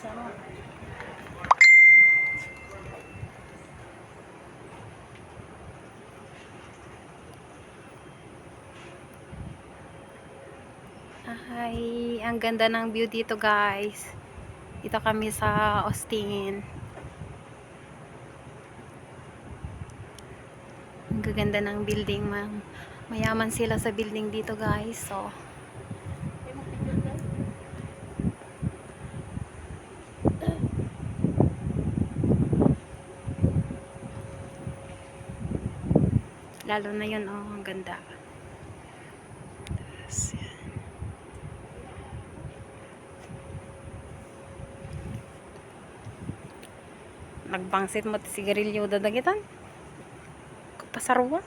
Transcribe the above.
Ay, ang ganda ng view dito guys. Dito kami sa Austin. Ang gaganda ng building. Mayaman sila sa building dito guys. So, lalo na yun, oh, ang ganda. Nagbangsit mo sigarilyo dadagitan. Kapasarwa.